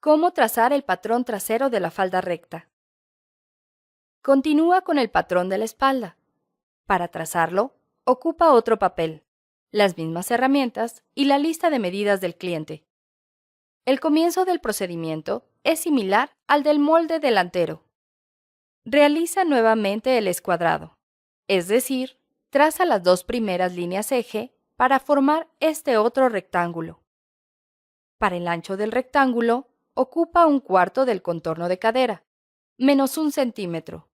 ¿Cómo trazar el patrón trasero de la falda recta? Continúa con el patrón de la espalda. Para trazarlo, ocupa otro papel, las mismas herramientas y la lista de medidas del cliente. El comienzo del procedimiento es similar al del molde delantero. Realiza nuevamente el escuadrado, es decir, traza las dos primeras líneas eje para formar este otro rectángulo. Para el ancho del rectángulo, ocupa 1/4 del contorno de cadera, menos 1 centímetro.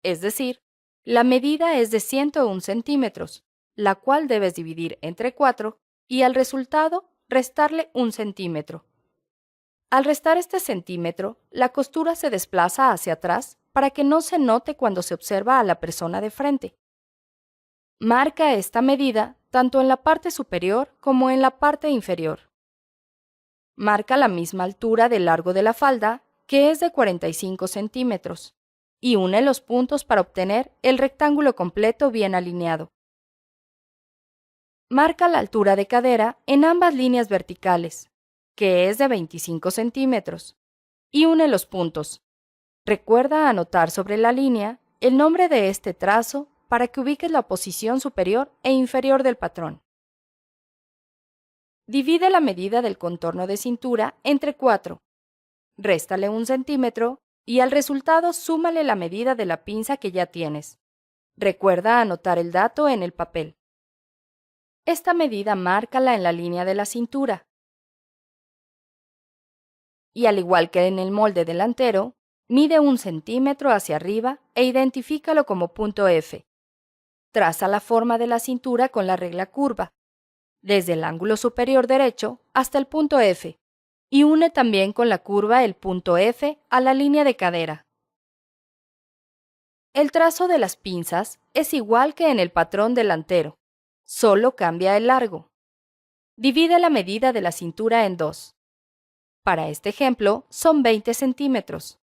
Es decir, la medida es de 101 centímetros, la cual debes dividir entre 4 y al resultado restarle 1 centímetro. Al restar este centímetro, la costura se desplaza hacia atrás para que no se note cuando se observa a la persona de frente. Marca esta medida tanto en la parte superior como en la parte inferior. Marca la misma altura del largo de la falda, que es de 45 centímetros, y une los puntos para obtener el rectángulo completo bien alineado. Marca la altura de cadera en ambas líneas verticales, que es de 25 centímetros, y une los puntos. Recuerda anotar sobre la línea el nombre de este trazo para que ubiques la posición superior e inferior del patrón. Divide la medida del contorno de cintura entre 4. Réstale 1 centímetro y al resultado súmale la medida de la pinza que ya tienes. Recuerda anotar el dato en el papel. Esta medida márcala en la línea de la cintura. Y al igual que en el molde delantero, mide 1 centímetro hacia arriba e identifícalo como punto F. Traza la forma de la cintura con la regla curva, desde el ángulo superior derecho hasta el punto F, y une también con la curva el punto F a la línea de cadera. El trazo de las pinzas es igual que en el patrón delantero, solo cambia el largo. Divide la medida de la cintura en 2. Para este ejemplo, son 20 centímetros.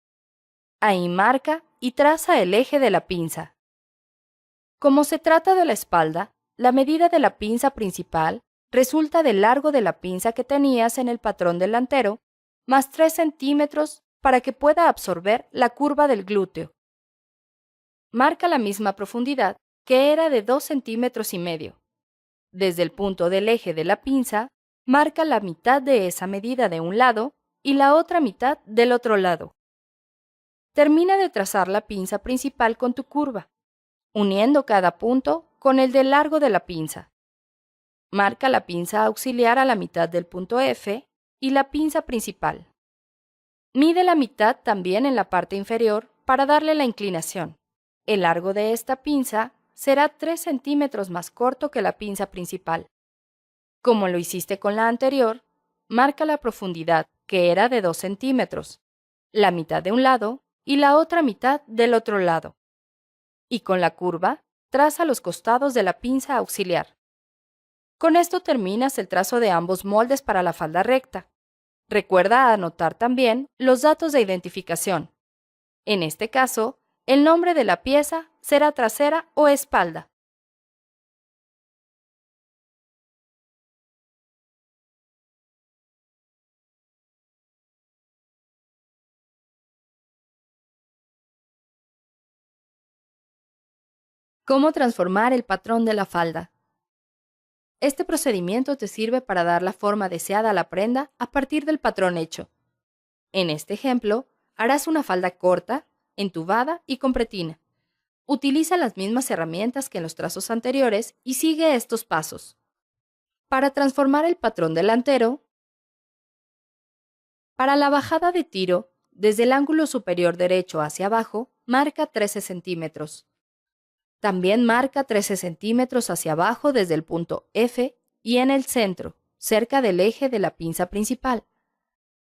Ahí marca y traza el eje de la pinza. Como se trata de la espalda, la medida de la pinza principal resulta del largo de la pinza que tenías en el patrón delantero, más 3 centímetros para que pueda absorber la curva del glúteo. Marca la misma profundidad, que era de 2,5 centímetros. Desde el punto del eje de la pinza, marca la mitad de esa medida de un lado y la otra mitad del otro lado. Termina de trazar la pinza principal con tu curva, uniendo cada punto con el del largo de la pinza. Marca la pinza auxiliar a la mitad del punto F y la pinza principal. Mide la mitad también en la parte inferior para darle la inclinación. El largo de esta pinza será 3 centímetros más corto que la pinza principal. Como lo hiciste con la anterior, marca la profundidad, que era de 2 centímetros, la mitad de un lado y la otra mitad del otro lado. Y con la curva, traza los costados de la pinza auxiliar. Con esto terminas el trazo de ambos moldes para la falda recta. Recuerda anotar también los datos de identificación. En este caso, el nombre de la pieza será trasera o espalda. ¿Cómo transformar el patrón de la falda? Este procedimiento te sirve para dar la forma deseada a la prenda a partir del patrón hecho. En este ejemplo, harás una falda corta, entubada y con pretina. Utiliza las mismas herramientas que en los trazos anteriores y sigue estos pasos. Para transformar el patrón delantero, para la bajada de tiro, desde el ángulo superior derecho hacia abajo, marca 13 centímetros. También marca 13 centímetros hacia abajo desde el punto F y en el centro, cerca del eje de la pinza principal.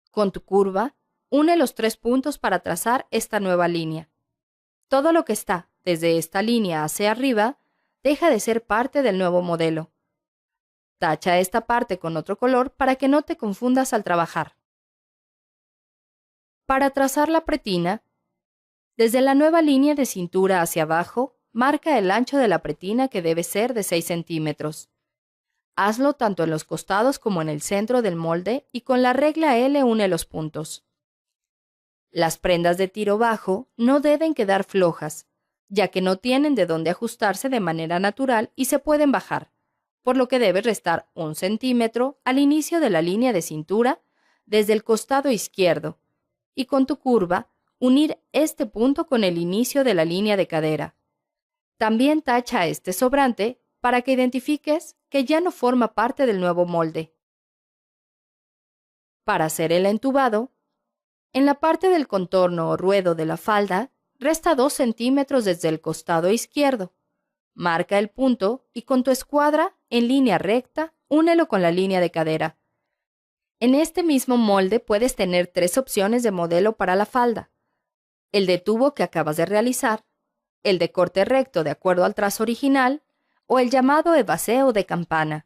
Con tu curva, une los 3 puntos para trazar esta nueva línea. Todo lo que está desde esta línea hacia arriba deja de ser parte del nuevo modelo. Tacha esta parte con otro color para que no te confundas al trabajar. Para trazar la pretina, desde la nueva línea de cintura hacia abajo, marca el ancho de la pretina, que debe ser de 6 centímetros. Hazlo tanto en los costados como en el centro del molde y con la regla L une los puntos. Las prendas de tiro bajo no deben quedar flojas, ya que no tienen de dónde ajustarse de manera natural y se pueden bajar, por lo que debes restar 1 centímetro al inicio de la línea de cintura desde el costado izquierdo y con tu curva unir este punto con el inicio de la línea de cadera. También tacha este sobrante para que identifiques que ya no forma parte del nuevo molde. Para hacer el entubado, en la parte del contorno o ruedo de la falda, resta 2 centímetros desde el costado izquierdo. Marca el punto y con tu escuadra en línea recta, únelo con la línea de cadera. En este mismo molde puedes tener 3 opciones de modelo para la falda: el de tubo que acabas de realizar, el de corte recto de acuerdo al trazo original o el llamado evaseo de campana.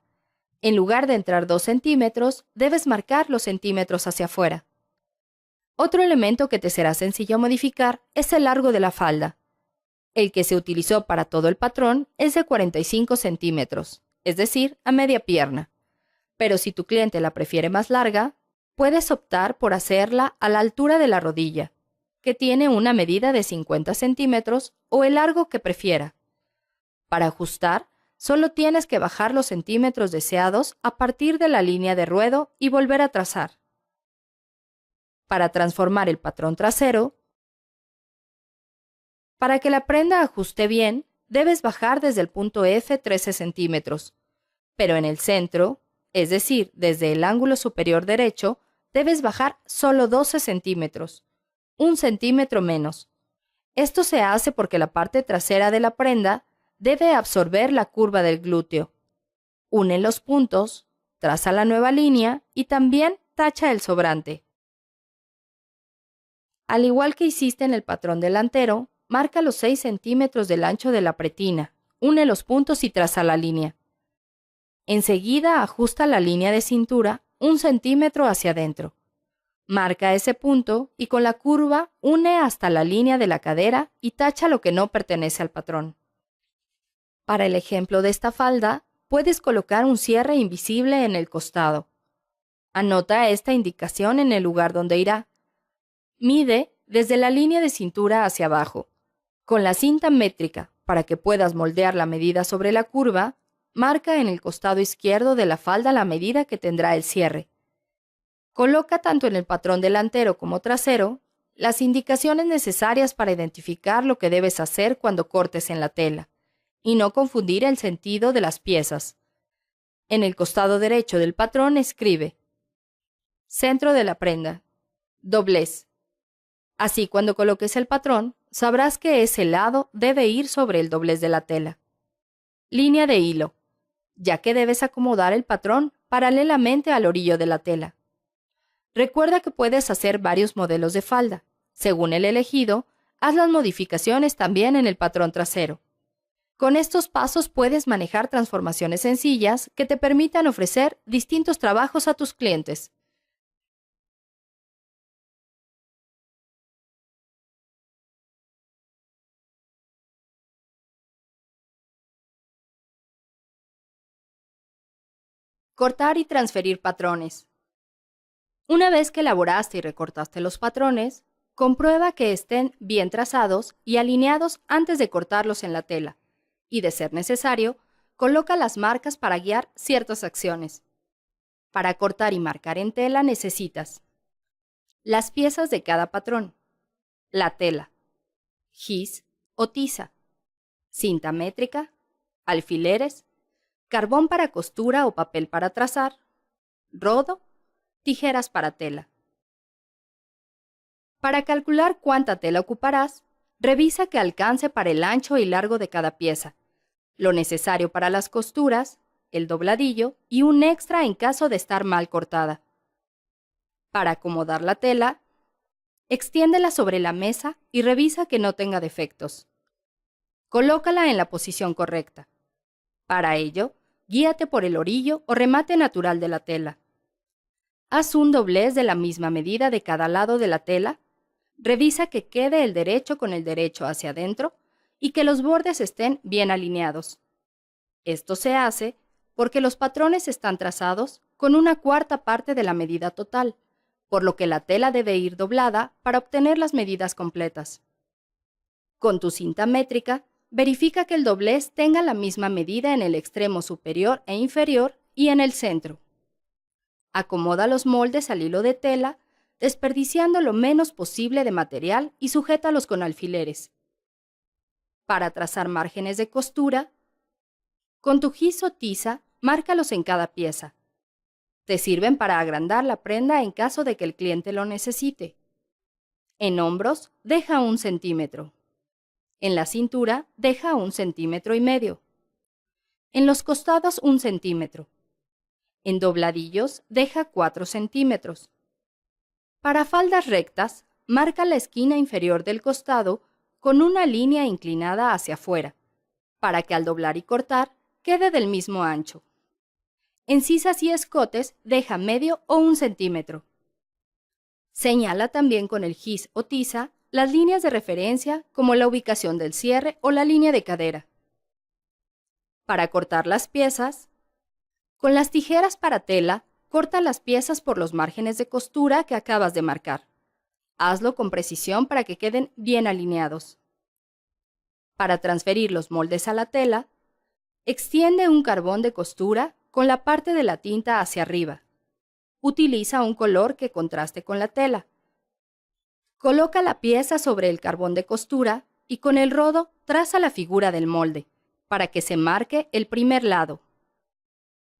En lugar de entrar 2 centímetros, debes marcar los centímetros hacia afuera. Otro elemento que te será sencillo modificar es el largo de la falda. El que se utilizó para todo el patrón es de 45 centímetros, es decir, a media pierna. Pero si tu cliente la prefiere más larga, puedes optar por hacerla a la altura de la rodilla, que tiene una medida de 50 centímetros o el largo que prefiera. Para ajustar, solo tienes que bajar los centímetros deseados a partir de la línea de ruedo y volver a trazar. Para transformar el patrón trasero, para que la prenda ajuste bien, debes bajar desde el punto F 13 centímetros, pero en el centro, es decir, desde el ángulo superior derecho, debes bajar solo 12 centímetros, 1 centímetro menos. Esto se hace porque la parte trasera de la prenda debe absorber la curva del glúteo. Une los puntos, traza la nueva línea y también tacha el sobrante. Al igual que hiciste en el patrón delantero, marca los 6 centímetros del ancho de la pretina, une los puntos y traza la línea. Enseguida ajusta la línea de cintura 1 centímetro hacia adentro. Marca ese punto y con la curva une hasta la línea de la cadera y tacha lo que no pertenece al patrón. Para el ejemplo de esta falda, puedes colocar un cierre invisible en el costado. Anota esta indicación en el lugar donde irá. Mide desde la línea de cintura hacia abajo. Con la cinta métrica, para que puedas moldear la medida sobre la curva, marca en el costado izquierdo de la falda la medida que tendrá el cierre. Coloca tanto en el patrón delantero como trasero las indicaciones necesarias para identificar lo que debes hacer cuando cortes en la tela y no confundir el sentido de las piezas. En el costado derecho del patrón escribe: centro de la prenda, doblez. Así, cuando coloques el patrón, sabrás que ese lado debe ir sobre el doblez de la tela. Línea de hilo, ya que debes acomodar el patrón paralelamente al orillo de la tela. Recuerda que puedes hacer varios modelos de falda. Según el elegido, haz las modificaciones también en el patrón trasero. Con estos pasos puedes manejar transformaciones sencillas que te permitan ofrecer distintos trabajos a tus clientes. Cortar y transferir patrones. Una vez que elaboraste y recortaste los patrones, comprueba que estén bien trazados y alineados antes de cortarlos en la tela, y de ser necesario, coloca las marcas para guiar ciertas acciones. Para cortar y marcar en tela necesitas las piezas de cada patrón, la tela, gis o tiza, cinta métrica, alfileres, carbón para costura o papel para trazar, rodo, tijeras para tela. Para calcular cuánta tela ocuparás, revisa que alcance para el ancho y largo de cada pieza, lo necesario para las costuras, el dobladillo y un extra en caso de estar mal cortada. Para acomodar la tela, extiéndela sobre la mesa y revisa que no tenga defectos. Colócala en la posición correcta. Para ello, guíate por el orillo o remate natural de la tela. Haz un doblez de la misma medida de cada lado de la tela. Revisa que quede el derecho con el derecho hacia adentro y que los bordes estén bien alineados. Esto se hace porque los patrones están trazados con una cuarta parte de la medida total, por lo que la tela debe ir doblada para obtener las medidas completas. Con tu cinta métrica, verifica que el doblez tenga la misma medida en el extremo superior e inferior y en el centro. Acomoda los moldes al hilo de tela, desperdiciando lo menos posible de material y sujétalos con alfileres. Para trazar márgenes de costura, con tu gis o tiza, márcalos en cada pieza. Te sirven para agrandar la prenda en caso de que el cliente lo necesite. En hombros, deja 1 centímetro. En la cintura, deja 1,5 centímetros. En los costados, 1 centímetro. En dobladillos, deja 4 centímetros. Para faldas rectas, marca la esquina inferior del costado con una línea inclinada hacia afuera, para que al doblar y cortar quede del mismo ancho. En sisas y escotes, deja medio o 1 centímetro. Señala también con el gis o tiza las líneas de referencia como la ubicación del cierre o la línea de cadera. Para cortar las piezas, con las tijeras para tela, corta las piezas por los márgenes de costura que acabas de marcar. Hazlo con precisión para que queden bien alineados. Para transferir los moldes a la tela, extiende un carbón de costura con la parte de la tinta hacia arriba. Utiliza un color que contraste con la tela. Coloca la pieza sobre el carbón de costura y con el rodo traza la figura del molde, para que se marque el primer lado.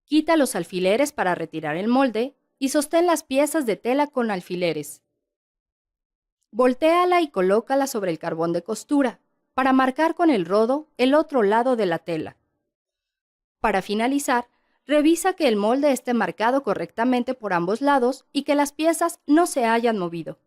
Quita los alfileres para retirar el molde y sostén las piezas de tela con alfileres. Voltéala y colócala sobre el carbón de costura, para marcar con el rodo el otro lado de la tela. Para finalizar, revisa que el molde esté marcado correctamente por ambos lados y que las piezas no se hayan movido.